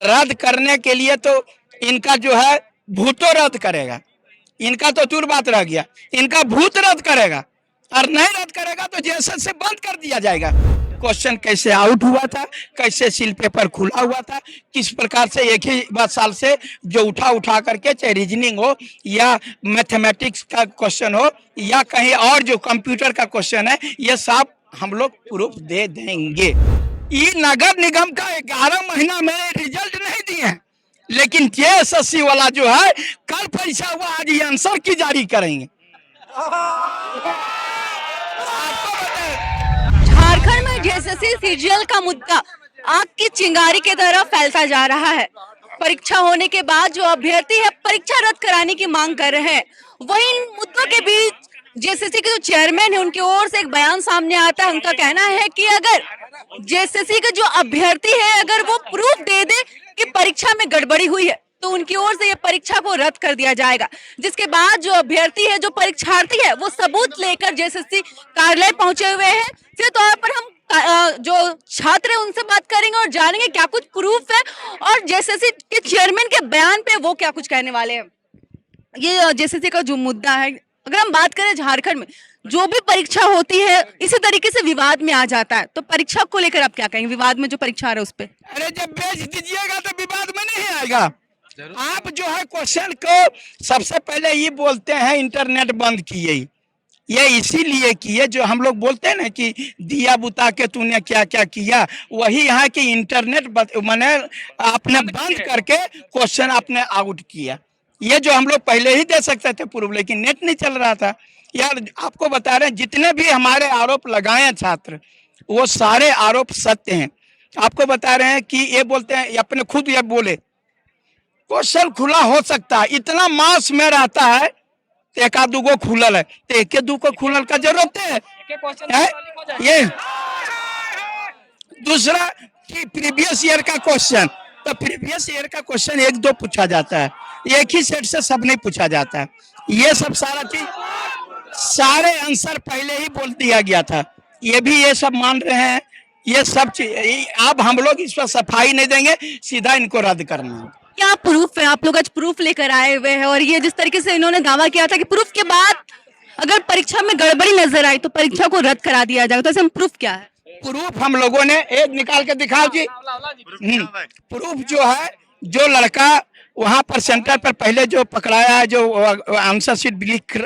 रद्द करने के लिए तो इनका जो है भूतो रद्द करेगा, इनका तो दूर बात रह गया, इनका भूत रद्द करेगा, और नहीं रद्द करेगा तो जेएसएस से बंद कर दिया जाएगा। क्वेश्चन कैसे आउट हुआ था, कैसे सील पेपर खुला हुआ था, किस प्रकार से एक ही बात साल से जो उठा करके, चाहे रीजनिंग हो या मैथमेटिक्स का क्वेश्चन हो या कहीं और जो कंप्यूटर का क्वेश्चन है, ये सब हम लोग प्रूफ दे देंगे। ये नगर निगम का 11 महीना में रिजल्ट नहीं दिए हैं, लेकिन जेएसएससी वाला जो है कल परीक्षा हुआ, आज ये आंसर की जारी करेंगे। झारखंड में जेएसएससी सीजीएल का मुद्दा आग की चिंगारी की तरह फैलता जा रहा है। परीक्षा होने के बाद जो अभ्यर्थी है परीक्षा रद्द कराने की मांग कर रहे हैं, वहीं इन मुद्दों के बीच जेएसएससी के जो चेयरमैन है उनकी ओर से एक बयान सामने आता है। उनका कहना है कि अगर जेएसएससी के जो अभ्यर्थी है अगर वो प्रूफ दे दे कि परीक्षा में गड़बड़ी हुई है तो उनकी ओर से ये परीक्षा को रद्द कर दिया जाएगा। जिसके बाद जो अभ्यर्थी है, जो परीक्षार्थी है, वो सबूत लेकर जेएसएससी कार्यालय पहुंचे हुए हैं। फिर तौर पर हम जो छात्र है उनसे बात करेंगे और जानेंगे क्या कुछ प्रूफ है और जेएसएससी के चेयरमैन के बयान पे वो क्या कुछ कहने वाले हैं। ये जेएसएससी का जो मुद्दा है, अगर हम बात करें झारखंड में जो भी परीक्षा होती है इसी तरीके से विवाद में आ जाता है, तो परीक्षा को लेकर आप क्या कहेंगे, विवाद में जो परीक्षा आ रहा है उस पे? अरे जब बेच दीजिएगा तो विवाद में नहीं आएगा। आप जो है क्वेश्चन को सबसे पहले ये बोलते हैं इंटरनेट बंद किए, ये इसीलिए किए जो हम लोग बोलते हैं ना कि दिया बुता के तूने क्या क्या किया, वही यहाँ की इंटरनेट मैंने आपने बंद करके क्वेश्चन आपने आउट किया। ये जो हम लोग पहले ही दे सकते थे प्रूफ, लेकिन नेट नहीं चल रहा था। यार आपको बता रहे हैं जितने भी हमारे आरोप लगाए हैं छात्र, वो सारे आरोप सत्य हैं। आपको बता रहे हैं कि ये बोलते हैं, अपने खुद ये बोले क्वेश्चन खुला हो सकता है, इतना मास में रहता है तो एक आध दूगो खुलल है, तो एक दू को खुलल का जरूरत है? ये दूसरा कि प्रीवियस ईयर का क्वेश्चन, तो प्रीवियस ईयर का क्वेश्चन एक दो पूछा जाता है, एक ही सेट से सब नहीं पूछा जाता है। ये सब सारा चीज सारे आंसर पहले ही बोल दिया गया था, ये भी ये सब मान रहे हैं। ये सब चीज अब हम लोग इस पर सफाई नहीं देंगे, सीधा इनको रद्द करना है। क्या प्रूफ है? आप लोग आज प्रूफ लेकर आए हुए हैं और ये जिस तरीके से इन्होंने दावा किया था कि प्रूफ के बाद अगर परीक्षा में गड़बड़ी नजर आई तो परीक्षा को रद्द करा दिया जाएगा, तो ऐसे में प्रूफ क्या है? प्रूफ हम लोगों ने एक निकाल के दिखाओ जी। प्रूफ जो है, जो लड़का वहां पर सेंटर पर पहले जो पकड़ाया है, जो आंसर शीट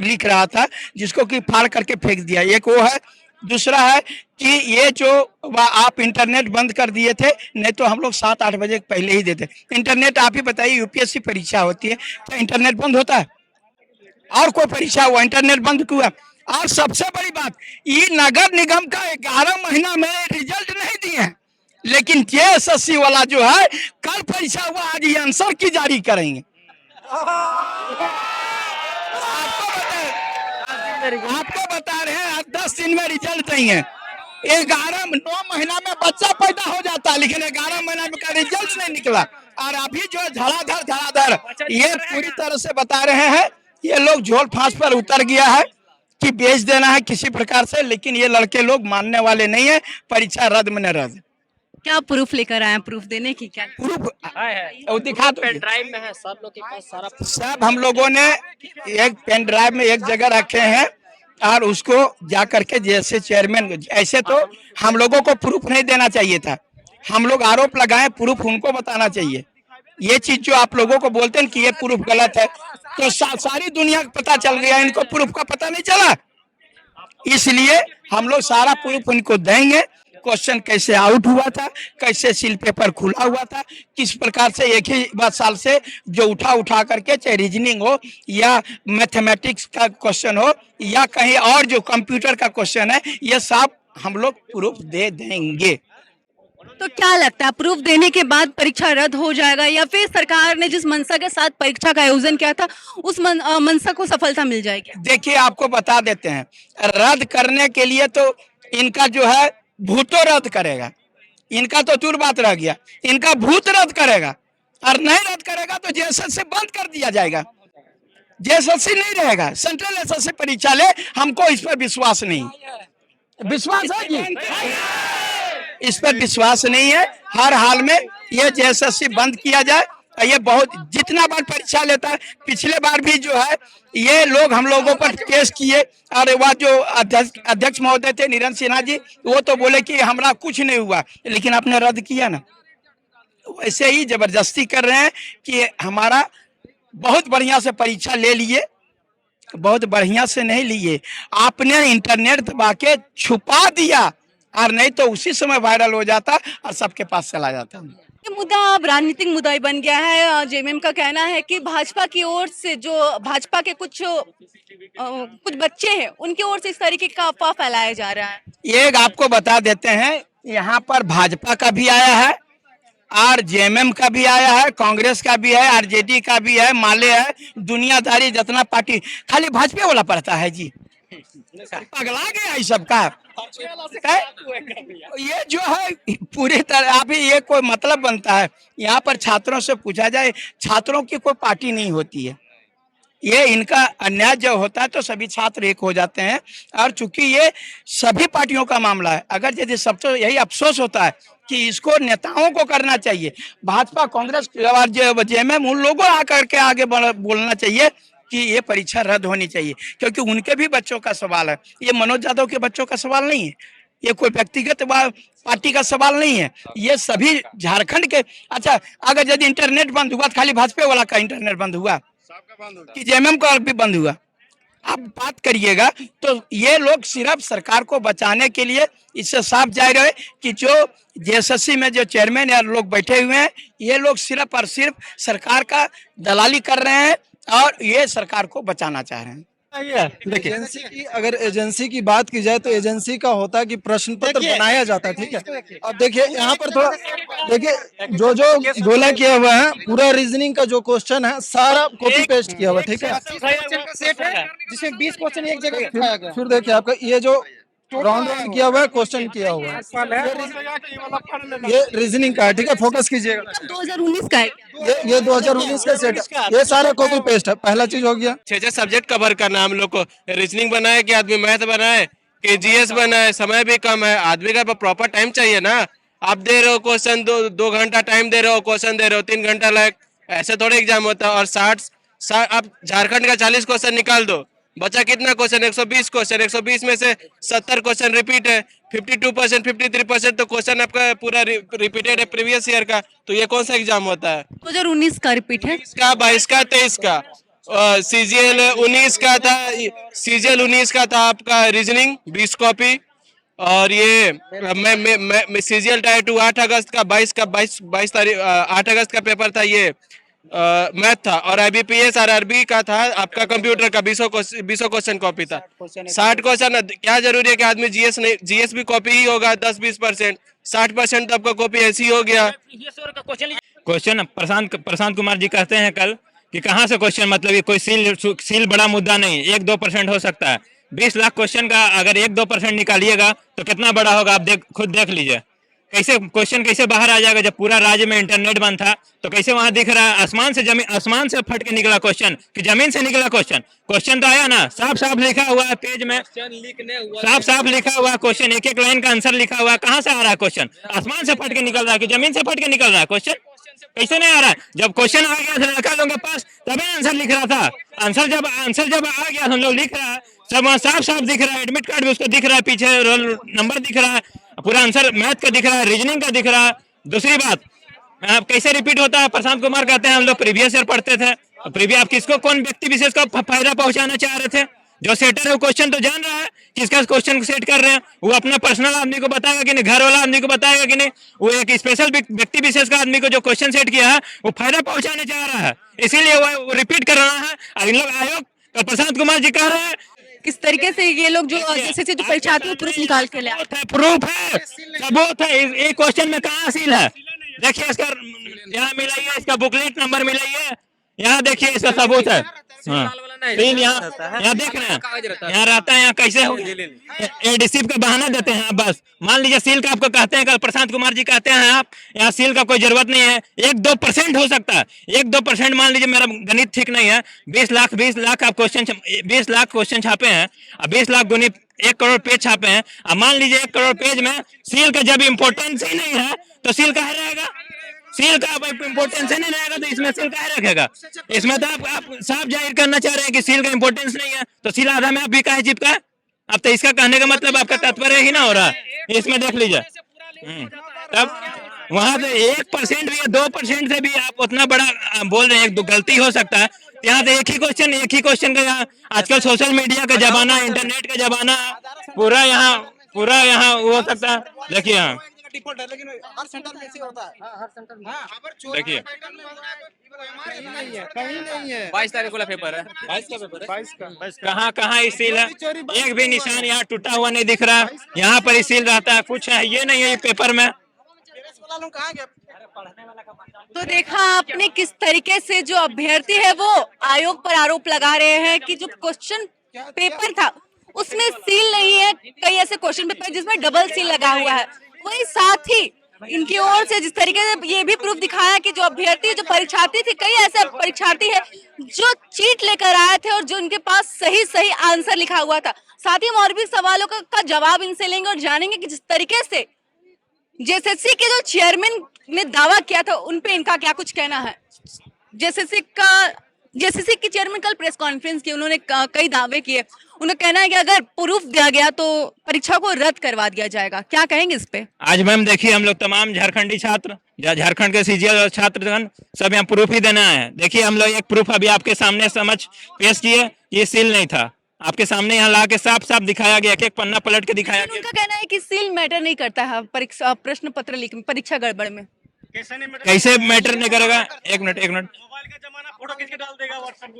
लिख रहा था, जिसको कि फाड़ करके फेंक दिया, एक वो है। दूसरा है कि ये जो आप इंटरनेट बंद कर दिए थे, नहीं तो हम लोग 7-8 बजे पहले ही देते इंटरनेट। आप ही बताइए, यूपीएससी परीक्षा होती है तो इंटरनेट बंद होता है? और कोई परीक्षा हुआ इंटरनेट बंद हुआ? और सबसे बड़ी बात, ये नगर निगम का 11 महीना में रिजल्ट नहीं दिए हैं, लेकिन जेएसएससी वाला जो है कल परीक्षा हुआ, आज ये आंसर की जारी करेंगे। आपको बता रहे हैं 10 दिन में रिजल्ट नहीं है। 9 महीना में बच्चा पैदा हो जाता है, लेकिन 11 महीना में का रिजल्ट नहीं निकला। और अभी जो धड़ाधड़ ये पूरी तरह से बता रहे हैं, ये लोग झोल फांस पर उतर गया है कि बेच देना है किसी प्रकार से, लेकिन ये लड़के लोग मानने वाले नहीं है। परीक्षा रद्द में न रद्द। क्या प्रूफ लेकर आए? प्रूफ देने की क्या प्रूफ है? दिखा दो। पेन ड्राइव में है, सब लोग के पास सारा सब हम लोगों ने एक पेन ड्राइव में एक जगह रखे हैं और उसको जा करके जैसे चेयरमैन, ऐसे तो हम लोगों को प्रूफ नहीं देना चाहिए था। हम लोग आरोप लगाए, प्रूफ उनको बताना चाहिए। ये चीज जो आप लोगों को बोलते हैं कि ये प्रूफ गलत है, तो सारी दुनिया को पता चल गया, इनको प्रूफ का पता नहीं चला। इसलिए हम लोग सारा प्रूफ इनको देंगे। क्वेश्चन कैसे आउट हुआ था, कैसे सील पेपर खुला हुआ था, किस प्रकार से एक ही बात साल से जो उठा करके, चाहे रीजनिंग हो या मैथमेटिक्स का क्वेश्चन हो या कहीं और जो कंप्यूटर का क्वेश्चन है, ये सब हम लोग प्रूफ दे देंगे। तो क्या लगता है, प्रूफ देने के बाद परीक्षा रद्द हो जाएगा या फिर सरकार ने जिस मंशा के साथ परीक्षा का आयोजन किया था उस मंशा को सफलता मिल जाएगी? देखिए आपको बता देते हैं, रद्द करने के लिए तो इनका जो है भूतो रद्द करेगा, इनका तो दूर बात रह गया, इनका भूत रद्द करेगा, और नहीं रद्द करेगा तो जेएसएस से बंद कर दिया जाएगा। जेएसएससी नहीं रहेगा, सेंट्रल एसएससी परीक्षा ले। हमको इस पर विश्वास नहीं, विश्वास है जी? इस पर विश्वास नहीं है। हर हाल में ये जेएसएससी बंद किया जाए। ये बहुत जितना बार परीक्षा लेता है, पिछले बार भी जो है ये लोग हम लोगों पर केस किए, और वह जो अध्यक्ष महोदय थे निरंजन सिन्हा जी, वो तो बोले कि हमारा कुछ नहीं हुआ, लेकिन आपने रद्द किया ना। वैसे ही जबरदस्ती कर रहे हैं कि हमारा बहुत बढ़िया से परीक्षा ले लिए, बहुत बढ़िया से नहीं लिए, आपने इंटरनेट दबा के छुपा दिया, और नहीं तो उसी समय वायरल हो जाता और सबके पास चला जाता। ये मुद्दा अब राजनीतिक मुद्दा ही बन गया है। जेएमएम का कहना है कि भाजपा की ओर से जो भाजपा के कुछ बच्चे हैं उनकी ओर से इस तरीके का अफवाह फैलाया जा रहा है। एक आपको बता देते हैं, यहाँ पर भाजपा का भी आया है और जेएमएम का भी आया है, कांग्रेस का भी है, आरजेडी का भी है, माले है, दुनियादारी जितना पार्टी, खाली भाजपा वाला पड़ता है जी, पगला गया इस सबका। ये जो है पूरी तरह अभी ये कोई मतलब बनता है। यहाँ पर छात्रों से पूछा जाए, छात्रों की कोई पार्टी नहीं होती है, ये इनका अन्याय जब होता है तो सभी छात्र एक हो जाते हैं, और चूंकि ये सभी पार्टियों का मामला है, अगर यदि सबसे यही अफसोस होता है कि इसको नेताओं को करना चाहिए, भाजपा कांग्रेस और जेएमएम उन लोगों आकर के आगे बोलना चाहिए कि ये परीक्षा रद्द होनी चाहिए, क्योंकि उनके भी बच्चों का सवाल है, ये मनोज यादव के बच्चों का सवाल नहीं है, ये कोई व्यक्तिगत पार्टी का सवाल नहीं है, ये सभी झारखंड के। अच्छा, अगर यदि इंटरनेट बंद हुआ तो खाली भाजपा वाला का इंटरनेट बंद हुआ कि जेएमएम का भी बंद हुआ? आप बात करिएगा तो ये लोग सिर्फ सरकार को बचाने के लिए, इससे साफ जाहिर है कि जो जेएसएससी में जो चेयरमैन या लोग बैठे हुए हैं, ये लोग सिर्फ और सिर्फ सरकार का दलाली कर रहे हैं और ये सरकार को बचाना चाह रहे हैं। देखिए, एजेंसी की अगर एजेंसी की बात की जाए तो एजेंसी का होता है कि प्रश्न पत्र बनाया जाता है, ठीक है। अब देखिए यहाँ पर थोड़ा देखिए, जो जो गोला किया हुआ है, पूरा रीजनिंग का जो क्वेश्चन है सारा कॉपी पेस्ट किया हुआ, ठीक है, जिसमें 20 क्वेश्चन एक जगह दिखाया गया। फिर देखिए आपका ये जो राउंड राउंड किया हुआ है, क्वेश्चन किया हुआ है, ये रीजनिंग का है, ठीक है, फोकस कीजिएगा। 2019 का है। ये 2019 का सेट है, ये सारा कॉपी पेस्ट है, पहला चीज हो गया। 6 सब्जेक्ट कवर करना हम लोग को, रीजनिंग बनाए कि आदमी मैथ बनाए कि जीएस बनाए, समय भी कम है, आदमी का प्रॉपर टाइम चाहिए ना। आप दे रहे हो क्वेश्चन, 2 घंटा टाइम दे रहे हो, क्वेश्चन दे रहे हो 3 घंटा लायक, ऐसे थोड़े एग्जाम होता है। और 60 आप झारखंड का 40 क्वेश्चन निकाल दो, बचा कितना क्वेश्चन? 120 क्वेश्चन, 120 में से 70 क्वेश्चन रिपीट है, 52%, 53% तो क्वेश्चन आपका पूरा रिपीटेड है प्रीवियस ईयर का, तो ये कौन सा एग्जाम होता है? 2019 का रिपीट है, 22 का, 23 का, सीजीएल 19 का था, सीजीएल 19 का था आपका रीजनिंग 20 कॉपी, और ये मैं सीजीएल टायर 2 8 अगस्त का 22 तारीख 8 अगस्त का पेपर था, ये मैथ था। और आईबीपीएस आरआरबी का था आपका कंप्यूटर का 20 क्वेश्चन कॉपी था, 60 क्वेश्चन। क्या जरूरी है कि आदमी जीएस नहीं, जीएस भी कॉपी ही होगा 10-20%, 60% तो आपका कॉपी ऐसी हो गया। क्वेश्चन प्रशांत कुमार जी कहते हैं कल कि कहाँ से क्वेश्चन, मतलब ये कोई सील बड़ा मुद्दा नहीं, 1-2% हो सकता है। 20 लाख क्वेश्चन का अगर 1-2% निकालिएगा तो कितना बड़ा होगा, आप खुद देख लीजिए। कैसे क्वेश्चन कैसे बाहर आ जाएगा? जब पूरा राज्य में इंटरनेट बंद था तो कैसे वहां दिख रहा है? आसमान से फट के निकला क्वेश्चन कि जमीन से निकला क्वेश्चन? क्वेश्चन तो आया ना, साफ लिखा हुआ है पेज में, साफ लिखा हुआ है क्वेश्चन, एक लाइन का आंसर लिखा हुआ है। कहाँ से आ रहा है क्वेश्चन? आसमान से फट के निकल रहा है कि जमीन से फट के निकल रहा है? क्वेश्चन कैसे नहीं आ रहा है? जब क्वेश्चन आ गया था लड़का लोगों के पास तभी आंसर लिख रहा था। आंसर जब आ गया हम लोग लिख रहा है, सब वहाँ साफ दिख रहा है, एडमिट कार्ड भी उसको दिख रहा है, पीछे रोल नंबर दिख रहा है, पूरा आंसर मैथ का दिख रहा है, रीजनिंग का दिख रहा है। दूसरी बात, कैसे रिपीट होता है? प्रशांत कुमार कहते हैं हम लोग प्रीवियस ईयर पढ़ते थे। प्रीवियस आप किसको, कौन व्यक्ति विशेष का फायदा पहुंचाना चाह रहे थे? जो सेटर है वो क्वेश्चन तो जान रहा है किसका क्वेश्चन सेट कर रहे हैं, वो अपना पर्सनल आदमी को बताएगा कि नहीं, घर वाला आदमी को बताएगा कि नहीं? वो एक स्पेशल व्यक्ति विशेष का आदमी को जो क्वेश्चन सेट किया है वो फायदा पहुंचाने चाह रहा है, इसीलिए वो रिपीट कर रहा है। इन लोग आयोग तो प्रशांत कुमार जी कह रहे हैं किस तरीके से ये लोग जो जैसे जो परीक्षार्थी प्रूफ निकाल के ले प्रूफ है, सबूत है। एक क्वेश्चन में कहाँ सील है? देखिए इसका यहाँ मिलाइए, इसका बुकलेट नंबर मिलाइए, यहाँ देखिए इसका सबूत है। सील यहाँ देख रहे हैं, यहाँ रहता है, यहाँ कैसे हो एडीसी का बहाना देते हैं। बस मान लीजिए सील का आपको कहते हैं, कल प्रशांत कुमार जी कहते हैं आप यहाँ सील का कोई जरूरत नहीं है, 1-2% हो सकता है, 1-2%। मान लीजिए मेरा गणित ठीक नहीं है, 20 लाख आप क्वेश्चन 20 लाख क्वेश्चन छापे हैं, 20 लाख गुणित 1 करोड़ पेज छापे हैं। अब मान लीजिए 1 करोड़ पेज में सील का जब इम्पोर्टेंस ही नहीं है तो सील कहाँ रहेगा? सील का इम्पोर्टेंस नहीं रहेगा तो इसमें सील काहे रखेगा? इसमें तो आप साफ जाहिर करना चाह रहे हैं कि सील का इम्पोर्टेंस नहीं है, तो सील आधा में आप भी काहे चिपका? अब तो इसका कहने का मतलब आपका तात्पर्य ही ना हो रहा। इसमें देख लीजिए, तब वहां से 1% भी या 2% से भी आप उतना बड़ा बोल रहे हैं, एक दो गलती हो सकता है। यहाँ तो एक ही क्वेश्चन का यहाँ आजकल सोशल मीडिया का जमाना, इंटरनेट का जमाना, पूरा यहाँ हो सकता है। देखिए यहाँ डिफॉल्ट है, लेकिन हर सेंटर में ऐसे होता है। हर सेंटर में देखिए कहीं नहीं है। 22 तारीख को पेपर है, 22 का पेपर है। कहाँ ये सील है? एक भी निशान यहाँ टूटा हुआ नहीं दिख रहा। यहाँ पर ही सील रहता है, कुछ है ये नहीं है पेपर में। तो देखा आपने किस तरीके से जो अभ्यर्थी है वो आयोग पर आरोप लगा रहे हैं कि जो क्वेश्चन पेपर था उसमें सील नहीं है। कई ऐसे क्वेश्चन पेपर जिसमें डबल सील लगा हुआ है। वही साथ ही इनकी ओर से जिस तरीके से ये भी प्रूफ दिखाया कि जो अभ्यर्थी, जो परीक्षार्थी थे, कई ऐसे परीक्षार्थी है जो चीट लेकर आए थे और जो उनके पास सही आंसर लिखा हुआ था। साथ ही हम और भी सवालों का जवाब इनसे लेंगे और जानेंगे कि जिस तरीके से जेएसएससी के जो चेयरमैन ने दावा किया था उन पे इनका क्या कुछ कहना है। जेएसएससी के चेयरमैन कल प्रेस कॉन्फ्रेंस की, उन्होंने कई दावे किए। उन्हें कहना है कि अगर प्रूफ दिया गया तो परीक्षा को रद्द करवा दिया जाएगा। क्या कहेंगे इस पे? आज मैम देखिए, हम लोग तमाम झारखंडी छात्र, झारखंड के सीजीएल छात्रगण सब यहाँ प्रूफ ही देना है। देखिए हम लोग एक प्रूफ अभी आपके सामने समझ पेश किए, ये सील नहीं था। आपके सामने यहाँ ला के साफ दिखाया गया, एक पन्ना पलट के दिखाया गया। उनका कहना है कि सील मैटर नहीं करता है परीक्षा प्रश्न पत्र लीक में, परीक्षा गड़बड़ में। कैसे मैटर नहीं करेगा? एक मिनट,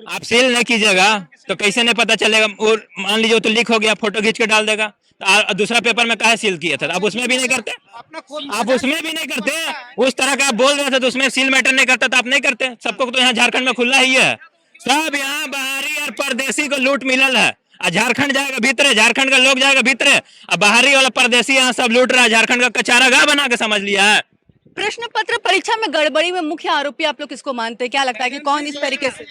आप सील नहीं कीजिएगा तो कैसे नहीं पता चलेगा? और मान लीजिए तो लीक हो गया, फोटो खींच के डाल देगा, तो दूसरा पेपर में काहे सील किया था? आप उसमें भी नहीं करते, उस तरह का आप बोल रहे थे तो उसमें सील मैटर नहीं करता, तो आप नहीं करते। सबको तो यहाँ झारखंड में खुला ही है, सब यहाँ बाहरी और परदेसी को लूट मिलल है। झारखंड जाएगा भीतर, झारखंड का लोग जाएगा भीतर, अब बाहरी वाला परदेसी यहाँ सब लूट रहा है। झारखंड का कचारा गाह बना के समझ लिया है। प्रश्न पत्र परीक्षा में गड़बड़ी में मुख्य आरोपी आप लोग किसको मानते हैं? क्या लगता है कि कौन इस तरीके से?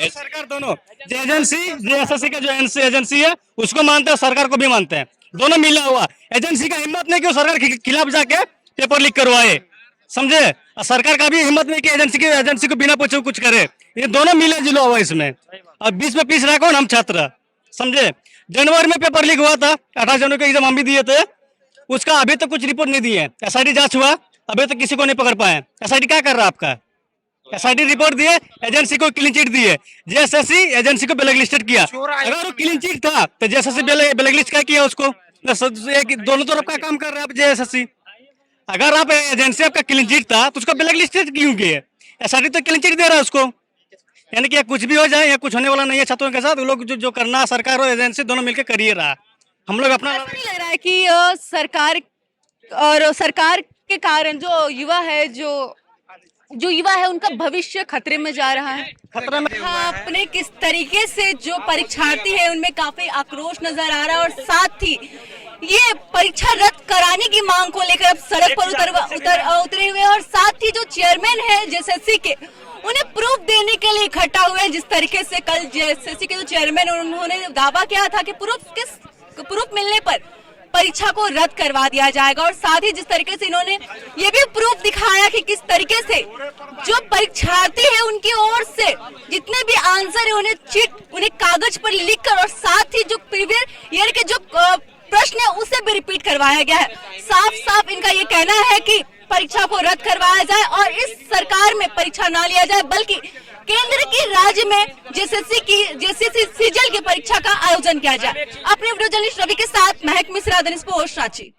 सरकार दोनों, एजेंसी जेएसएससी का जो एजेंसी है उसको मानते हैं, सरकार को भी मानते हैं, दोनों मिला हुआ। एजेंसी का हिम्मत नहीं कि वो सरकार के खिलाफ जाके पेपर लीक करवाए, समझे? सरकार का भी हिम्मत नहीं कि एजेंसी को बिना पूछे कुछ करे। ये दोनों मिले जुला हुआ इसमें। अब बीच में पीस रहा कौन? हम छात्र, समझे? जनवरी में पेपर लीक हुआ था, 18 जनवरी को एग्जाम हम भी दिए थे, उसका अभी तक कुछ रिपोर्ट नहीं दी है। एसआईटी जांच हुआ, अभी तक किसी को नहीं पकड़ पाए। एसआईटी क्या कर रहा है आपका? एसआईटी रिपोर्ट दिए, एजेंसी को क्लीन चिट दिए, जेएसएससी एजेंसी को ब्लैक लिस्टेड किया। अगर वो क्लीन चिट था तो जेएसएससी ब्लैक लिस्ट क्या किया उसको? दोनों तरफ का काम कर रहा है जेएसएससी। अगर आप एजेंसी आपका क्लीन चिट था तो उसको ब्लैक लिस्टेड क्यों किए? एसआईटी तो क्लीन चिट दे रहा है उसको। यानी कि कुछ भी हो जाए, या कुछ होने वाला नहीं है छात्रों के साथ। वो लोग जो करना, सरकार और एजेंसी दोनों मिलकर करिए रहा। हम लोग अपना ऐसा नहीं लग रहा है कि सरकार के कारण जो युवा है उनका भविष्य खतरे में जा रहा है? खतरे में आपने किस तरीके से जो परीक्षार्थी है उनमें काफी आक्रोश नजर आ रहा है और साथ ही ये परीक्षा रद्द कराने की मांग को लेकर अब सड़क पर उतरे हुए हैं और साथ ही जो चेयरमैन है जेएसएससी के उन्हें प्रूफ देने के लिए इकट्ठा हुए हैं। जिस तरीके से कल जेएसएससी के जो चेयरमैन उन्होंने दावा किया था कि प्रूफ मिलने पर परीक्षा को रद्द करवा दिया जाएगा और साथ ही जिस तरीके से इन्होंने ये भी प्रूफ दिखाया कि किस तरीके से जो परीक्षार्थी है उनकी ओर से जितने भी आंसर है उन्हें कागज पर लिखकर और साथ ही जो प्रीवियस ईयर के जो प्रश्न है उसे भी रिपीट करवाया गया है। साफ इनका ये कहना है कि परीक्षा को रद्द करवाया जाए और इस सरकार में परीक्षा न लिया जाए, बल्कि केंद्र की राज्य में जेएसएससी सीजीएल की परीक्षा का आयोजन किया जाए। अपने वीडियो जर्नलिस्ट रवि के साथ महक मिश्रा, दैनिक पोस्ट, रांची।